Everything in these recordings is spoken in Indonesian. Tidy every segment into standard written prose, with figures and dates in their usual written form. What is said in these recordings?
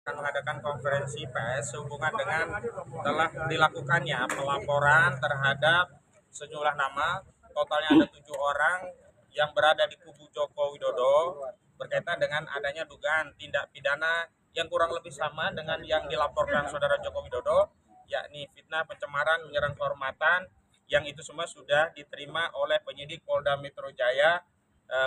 akan mengadakan konferensi pers sehubungan dengan telah dilakukannya pelaporan terhadap sejumlah nama, totalnya ada 7 orang yang berada di kubu Joko Widodo berkaitan dengan adanya dugaan tindak pidana yang kurang lebih sama dengan yang dilaporkan saudara Joko Widodo, yakni fitnah, pencemaran, menyerang kehormatan, yang itu semua sudah diterima oleh penyidik Polda Metro Jaya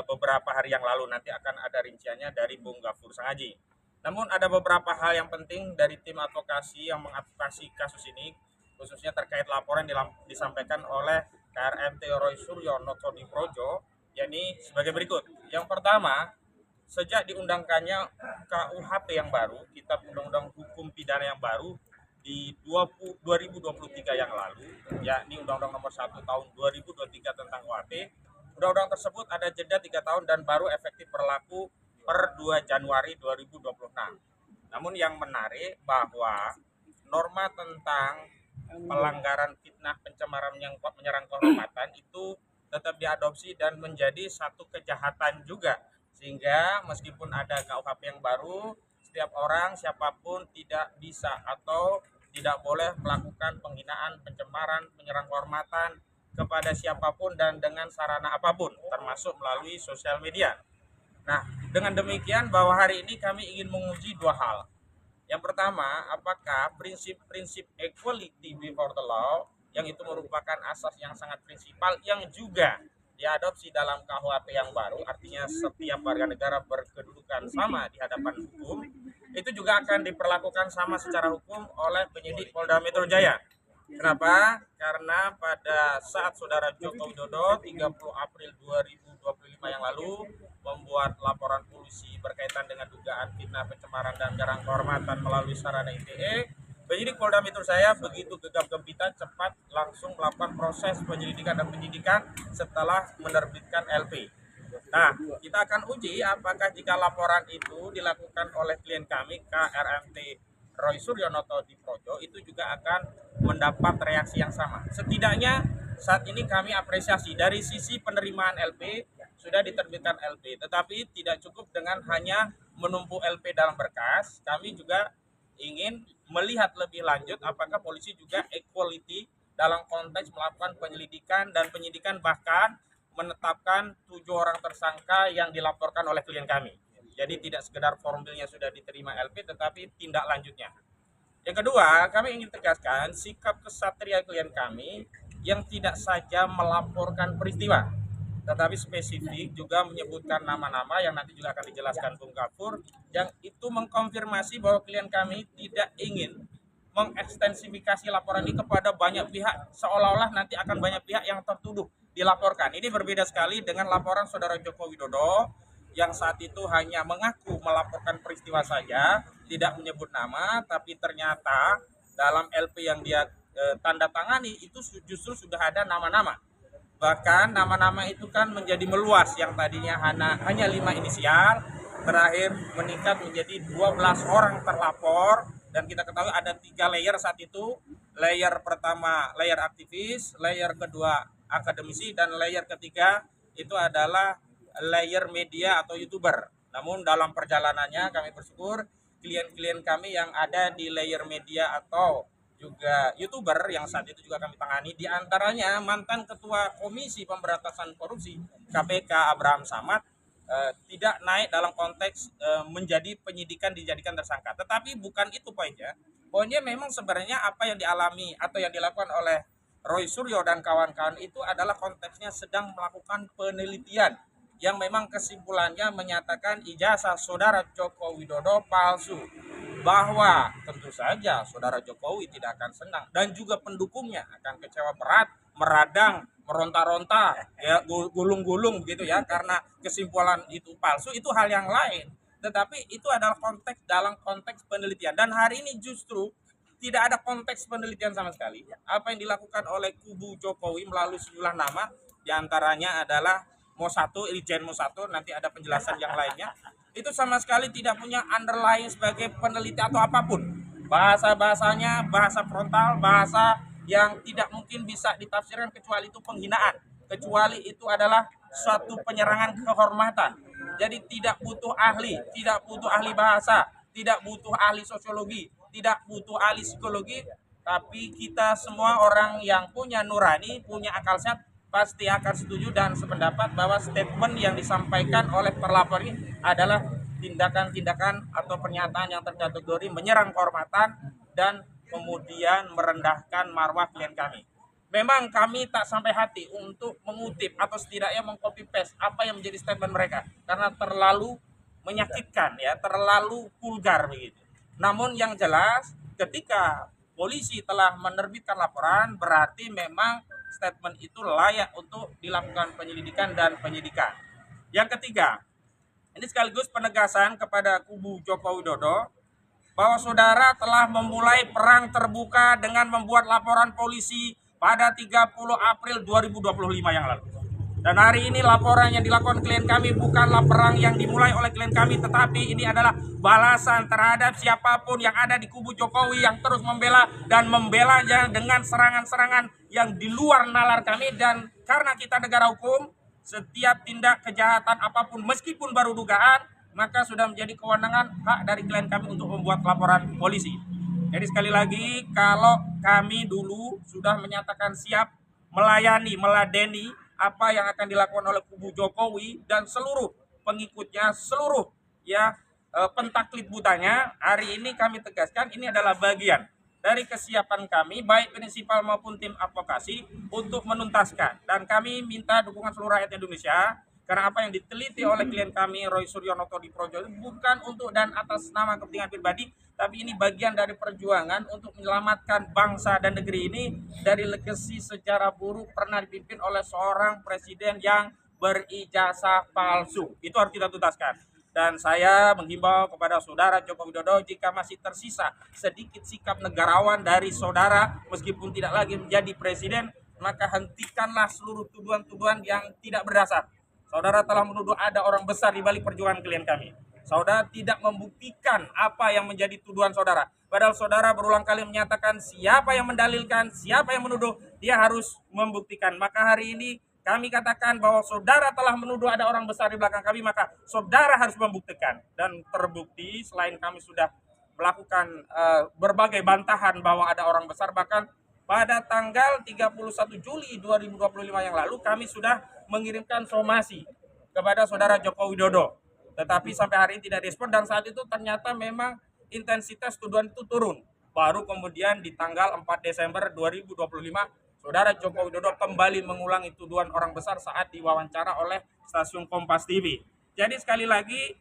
beberapa hari yang lalu. Nanti akan ada rinciannya dari Bung Gafur Sangaji. Namun ada beberapa hal yang penting dari tim advokasi yang mengadvokasi kasus ini, khususnya terkait laporan yang disampaikan oleh KRMT Roy Suryo Noto di Projo, yakni sebagai berikut. Yang pertama, sejak diundangkannya KUHP yang baru, Kitab Undang-Undang Hukum Pidana yang baru di 2023 yang lalu, yakni Undang-Undang Nomor 1 Tahun 2023 tentang KUHP, undang-undang tersebut ada jeda 3 tahun dan baru efektif berlaku per 2 Januari 2026. Namun yang menarik bahwa norma tentang pelanggaran fitnah, pencemaran, menyerang kehormatan itu tetap diadopsi dan menjadi satu kejahatan juga. Sehingga meskipun ada KUHP yang baru, setiap orang siapapun tidak bisa atau tidak boleh melakukan penghinaan, pencemaran, menyerang kehormatan kepada siapapun dan dengan sarana apapun, termasuk melalui sosial media. Nah, dengan demikian bahwa hari ini kami ingin menguji dua hal. Yang pertama, apakah prinsip-prinsip equality before the law, yang itu merupakan asas yang sangat prinsipal yang juga diadopsi dalam KUHP yang baru, artinya setiap warga negara berkedudukan sama di hadapan hukum, itu juga akan diperlakukan sama secara hukum oleh penyidik Polda Metro Jaya. Kenapa? Karena pada saat saudara Joko Widodo 30 April 2025 yang lalu membuat laporan polisi berkaitan dengan dugaan fitnah, pencemaran dan menyerang kehormatan melalui sarana ITE, penyidik Polda Metro Jaya begitu gegap gempita cepat langsung melakukan proses penyelidikan dan penyidikan setelah menerbitkan LP. Nah, kita akan uji apakah jika laporan itu dilakukan oleh klien kami KRMT Roy Suryonoto di Projo itu juga akan mendapat reaksi yang sama. Setidaknya saat ini kami apresiasi dari sisi penerimaan LP sudah diterbitkan LP, tetapi tidak cukup dengan hanya menumpuk LP dalam berkas. Kami juga ingin melihat lebih lanjut apakah polisi juga equality dalam konteks melakukan penyelidikan dan penyidikan, bahkan menetapkan 7 orang tersangka yang dilaporkan oleh klien kami. Jadi tidak sekedar formilnya sudah diterima LP, tetapi tindak lanjutnya. Yang kedua, kami ingin tegaskan sikap kesatria klien kami yang tidak saja melaporkan peristiwa, tetapi spesifik juga menyebutkan nama-nama yang nanti juga akan dijelaskan Bung Gafur, yang itu mengkonfirmasi bahwa klien kami tidak ingin mengekstensifikasi laporan ini kepada banyak pihak, seolah-olah nanti akan banyak pihak yang tertuduh dilaporkan. Ini berbeda sekali dengan laporan saudara Joko Widodo yang saat itu hanya mengaku melaporkan peristiwa saja, tidak menyebut nama, tapi ternyata dalam LP yang dia tanda tangani itu justru sudah ada nama-nama. Bahkan nama-nama itu kan menjadi meluas, yang tadinya hanya 5 inisial, terakhir meningkat menjadi 12 orang terlapor, dan kita ketahui ada 3 layer saat itu. Layer pertama layer aktivis, layer kedua akademisi, dan layer ketiga itu adalah layer media atau YouTuber. Namun dalam perjalanannya kami bersyukur klien-klien kami yang ada di layer media atau juga YouTuber yang saat itu juga kami tangani, diantaranya mantan Ketua Komisi Pemberantasan Korupsi KPK Abraham Samad, tidak naik dalam konteks menjadi penyidikan dijadikan tersangka. Tetapi bukan itu poinnya. Poinnya memang sebenarnya apa yang dialami atau yang dilakukan oleh Roy Suryo dan kawan-kawan itu adalah konteksnya sedang melakukan penelitian yang memang kesimpulannya menyatakan ijazah saudara Joko Widodo palsu, bahwa tentu saja saudara Jokowi tidak akan senang dan juga pendukungnya akan kecewa berat, meradang, meronta-ronta, ya gulung-gulung begitu ya, karena kesimpulan itu palsu itu hal yang lain. Tetapi itu adalah konteks dalam konteks penelitian, dan hari ini justru tidak ada konteks penelitian sama sekali. Apa yang dilakukan oleh kubu Jokowi melalui sejumlah nama, diantaranya adalah Mo1, Irjen Mo1, nanti ada penjelasan yang lainnya, itu sama sekali tidak punya underlying sebagai peneliti atau apapun. Bahasa-bahasanya bahasa frontal, bahasa yang tidak mungkin bisa ditafsirkan kecuali itu penghinaan, kecuali itu adalah suatu penyerangan kehormatan. Jadi tidak butuh ahli bahasa, tidak butuh ahli sosiologi, tidak butuh ahli psikologi, tapi kita semua orang yang punya nurani, punya akal sehat pasti akan setuju dan sependapat bahwa statement yang disampaikan oleh terlapor ini adalah tindakan-tindakan atau pernyataan yang terkategori menyerang kehormatan dan kemudian merendahkan marwah klien kami. Memang kami tak sampai hati untuk mengutip atau setidaknya mengcopy paste apa yang menjadi statement mereka karena terlalu menyakitkan ya, terlalu vulgar begitu. Namun yang jelas ketika polisi telah menerbitkan laporan berarti memang statement itu layak untuk dilakukan penyelidikan dan penyidikan. Yang ketiga, ini sekaligus penegasan kepada kubu Joko Widodo bahwa saudara telah memulai perang terbuka dengan membuat laporan polisi pada 30 April 2025 yang lalu. Dan hari ini laporan yang dilakukan klien kami bukanlah perang yang dimulai oleh klien kami, tetapi ini adalah balasan terhadap siapapun yang ada di kubu Jokowi yang terus membela dan membelanya dengan serangan-serangan yang di luar nalar kami. Dan karena kita negara hukum, setiap tindak kejahatan apapun meskipun baru dugaan, maka sudah menjadi kewenangan hak dari klien kami untuk membuat laporan polisi. Jadi sekali lagi, kalau kami dulu sudah menyatakan siap melayani, meladeni apa yang akan dilakukan oleh kubu Jokowi dan seluruh pengikutnya, seluruh ya pentaklid butanya, hari ini kami tegaskan ini adalah bagian dari kesiapan kami baik prinsipal maupun tim advokasi untuk menuntaskan. Dan kami minta dukungan seluruh rakyat Indonesia karena apa yang diteliti oleh klien kami Roy Suryonoto di Projo itu bukan untuk dan atas nama kepentingan pribadi, tapi ini bagian dari perjuangan untuk menyelamatkan bangsa dan negeri ini dari legasi sejarah buruk pernah dipimpin oleh seorang presiden yang berijazah palsu. Itu harus kita tuntaskan. Dan saya menghimbau kepada saudara Joko Widodo, jika masih tersisa sedikit sikap negarawan dari saudara meskipun tidak lagi menjadi presiden, maka hentikanlah seluruh tuduhan-tuduhan yang tidak berdasar. Saudara telah menuduh ada orang besar di balik perjuangan klien kami. Saudara tidak membuktikan apa yang menjadi tuduhan saudara. Padahal saudara berulang kali menyatakan siapa yang mendalilkan, siapa yang menuduh, dia harus membuktikan. Maka hari ini kami katakan bahwa saudara telah menuduh ada orang besar di belakang kami, maka saudara harus membuktikan. Dan terbukti selain kami sudah melakukan berbagai bantahan bahwa ada orang besar, bahkan pada tanggal 31 Juli 2025 yang lalu kami sudah mengirimkan somasi kepada saudara Joko Widodo. Tetapi sampai hari ini tidak respon dan saat itu ternyata memang intensitas tuduhan itu turun. Baru kemudian di tanggal 4 Desember 2025 saudara Joko Widodo kembali mengulangi tuduhan orang besar saat diwawancara oleh stasiun Kompas TV. Jadi sekali lagi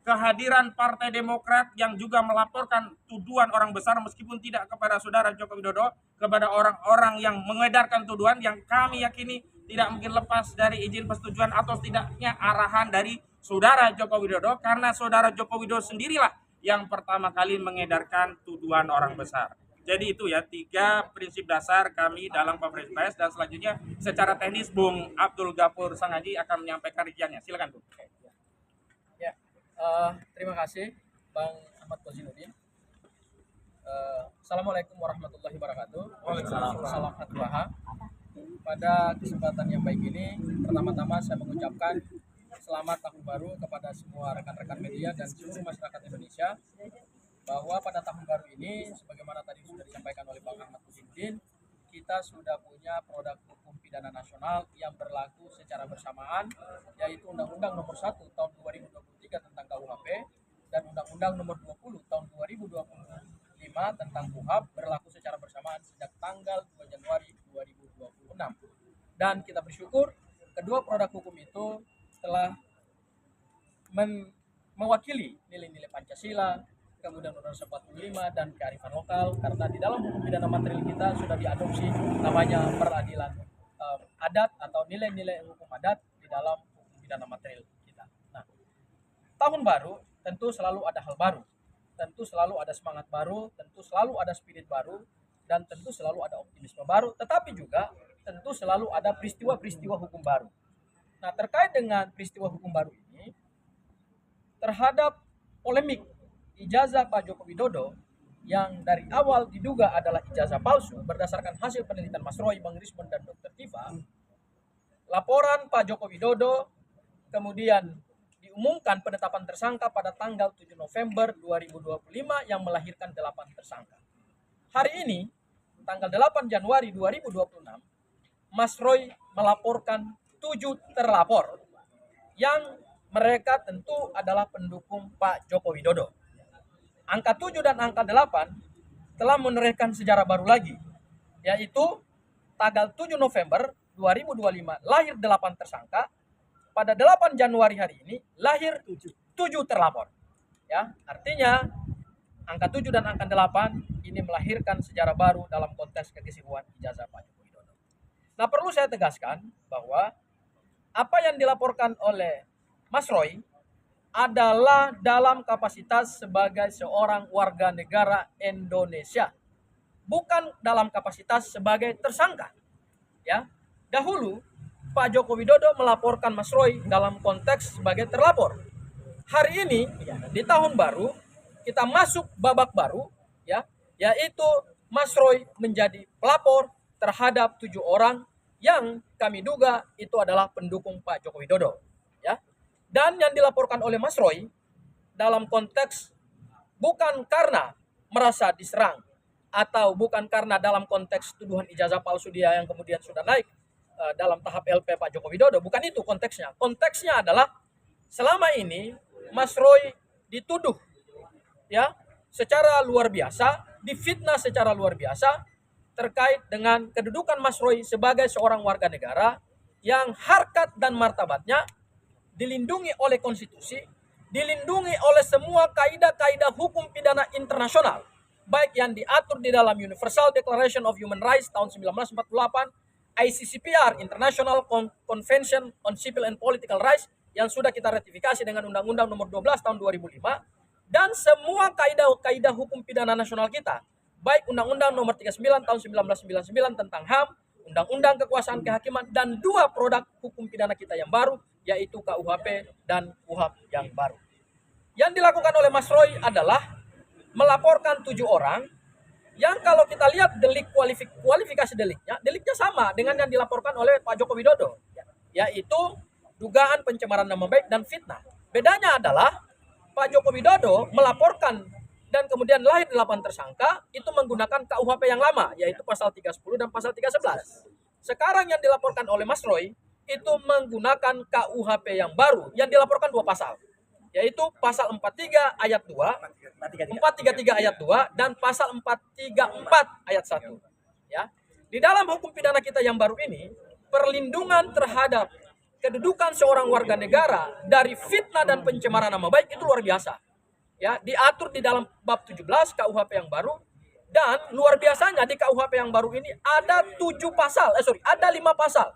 kehadiran Partai Demokrat yang juga melaporkan tuduhan orang besar meskipun tidak kepada saudara Joko Widodo, kepada orang-orang yang mengedarkan tuduhan yang kami yakini tidak mungkin lepas dari izin persetujuan atau setidaknya arahan dari saudara Joko Widodo, karena saudara Joko Widodo sendirilah yang pertama kali mengedarkan tuduhan orang besar. Jadi itu ya 3 prinsip dasar kami dalam konferensi pers, dan selanjutnya secara teknis Bung Abdul Ghafur Sangaji akan menyampaikan rinciannya. Silakan Bung. Ya, terima kasih Bang Ahmad Kozinudin. Assalamualaikum warahmatullahi wabarakatuh. Waalaikumsalam. Salam Hatbaha. Pada kesempatan yang baik ini, pertama-tama saya mengucapkan selamat tahun baru kepada semua rekan-rekan media dan seluruh masyarakat Indonesia, bahwa pada tahun baru ini, sebagaimana tadi sudah disampaikan oleh Bang Ahmad Kozinudin, kita sudah punya produk hukum pidana nasional yang berlaku secara bersamaan, yaitu Undang-Undang Nomor 1 Tahun 2023 tentang KUHP dan Undang-Undang Nomor 20 Tahun 2025 tentang KUHAP berlaku secara bersamaan sejak tanggal 2 Januari 2026. Dan kita bersyukur kedua produk hukum itu telah mewakili nilai-nilai Pancasila, kemudian Undang-Undang 45 dan kearifan lokal, karena di dalam hukum pidana material kita sudah diadopsi namanya peradilan adat atau nilai-nilai hukum adat di dalam hukum pidana material kita. Nah, tahun baru tentu selalu ada hal baru, tentu selalu ada semangat baru, tentu selalu ada spirit baru, dan tentu selalu ada optimisme baru, tetapi juga tentu selalu ada peristiwa-peristiwa hukum baru. Nah, terkait dengan peristiwa hukum baru ini, terhadap polemik ijazah Pak Joko Widodo yang dari awal diduga adalah ijazah palsu berdasarkan hasil penelitian Mas Roy, Bang Rismond, dan Dr. Tifa, laporan Pak Joko Widodo kemudian diumumkan penetapan tersangka pada tanggal 7 November 2025 yang melahirkan 8 tersangka. Hari ini, tanggal 8 Januari 2026, Mas Roy melaporkan 7 terlapor yang mereka tentu adalah pendukung Pak Joko Widodo. Angka 7 dan angka 8 telah menorehkan sejarah baru lagi, yaitu tanggal 7 November 2025 lahir 8 tersangka, pada 8 Januari hari ini lahir 7 terlapor. Ya, artinya angka 7 dan angka 8 ini melahirkan sejarah baru dalam konteks kekesaksian ijazah Pak Joko Widodo. Nah, perlu saya tegaskan bahwa apa yang dilaporkan oleh Mas Roy adalah dalam kapasitas sebagai seorang warga negara Indonesia, bukan dalam kapasitas sebagai tersangka. Ya, dahulu Pak Joko Widodo melaporkan Mas Roy dalam konteks sebagai terlapor. Hari ini di tahun baru kita masuk babak baru, ya, yaitu Mas Roy menjadi pelapor terhadap 7 orang yang kami duga itu adalah pendukung Pak Joko Widodo, ya. Dan yang dilaporkan oleh Mas Roy dalam konteks bukan karena merasa diserang atau bukan karena dalam konteks tuduhan ijazah palsu dia yang kemudian sudah naik dalam tahap LP Pak Joko Widodo, bukan itu konteksnya. Konteksnya adalah selama ini Mas Roy dituduh, ya, secara luar biasa, difitnah secara luar biasa terkait dengan kedudukan Mas Roy sebagai seorang warga negara yang harkat dan martabatnya dilindungi oleh konstitusi, dilindungi oleh semua kaidah-kaidah hukum pidana internasional, baik yang diatur di dalam Universal Declaration of Human Rights tahun 1948, ICCPR, International Convention on Civil and Political Rights, yang sudah kita ratifikasi dengan Undang-Undang nomor 12 tahun 2005, dan semua kaidah-kaidah hukum pidana nasional kita, baik Undang-Undang nomor 39 tahun 1999 tentang HAM, Undang-Undang Kekuasaan Kehakiman, dan 2 produk hukum pidana kita yang baru, yaitu KUHP dan KUHAP yang baru. Yang dilakukan oleh Mas Roy adalah melaporkan 7 orang yang kalau kita lihat delik kualifikasi deliknya sama dengan yang dilaporkan oleh Pak Joko Widodo, yaitu dugaan pencemaran nama baik dan fitnah. Bedanya adalah Pak Joko Widodo melaporkan dan kemudian lahir 8 tersangka itu menggunakan KUHP yang lama, yaitu pasal 310 dan pasal 311. Sekarang yang dilaporkan oleh Mas Roy itu menggunakan KUHP yang baru yang dilaporkan 2 pasal, yaitu pasal 43 ayat 2, 433 ayat 2, dan pasal 434 ayat 1. Ya. Di dalam hukum pidana kita yang baru ini, perlindungan terhadap kedudukan seorang warga negara dari fitnah dan pencemaran nama baik itu luar biasa. Ya, diatur di dalam bab 17 KUHP yang baru, dan luar biasanya di KUHP yang baru ini ada 5 pasal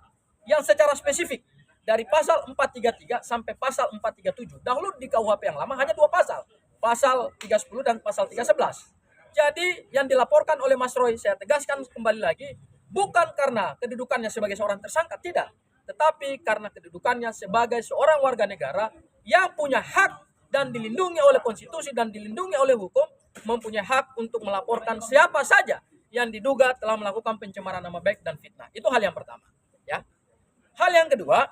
yang secara spesifik. Dari pasal 433 sampai pasal 437. Dahulu di KUHP yang lama hanya 2 pasal. Pasal 310 dan pasal 311. Jadi yang dilaporkan oleh Mas Roy, saya tegaskan kembali lagi, bukan karena kedudukannya sebagai seorang tersangka, tidak. Tetapi karena kedudukannya sebagai seorang warga negara yang punya hak dan dilindungi oleh konstitusi dan dilindungi oleh hukum, mempunyai hak untuk melaporkan siapa saja yang diduga telah melakukan pencemaran nama baik dan fitnah. Itu hal yang pertama. Ya. Hal yang kedua,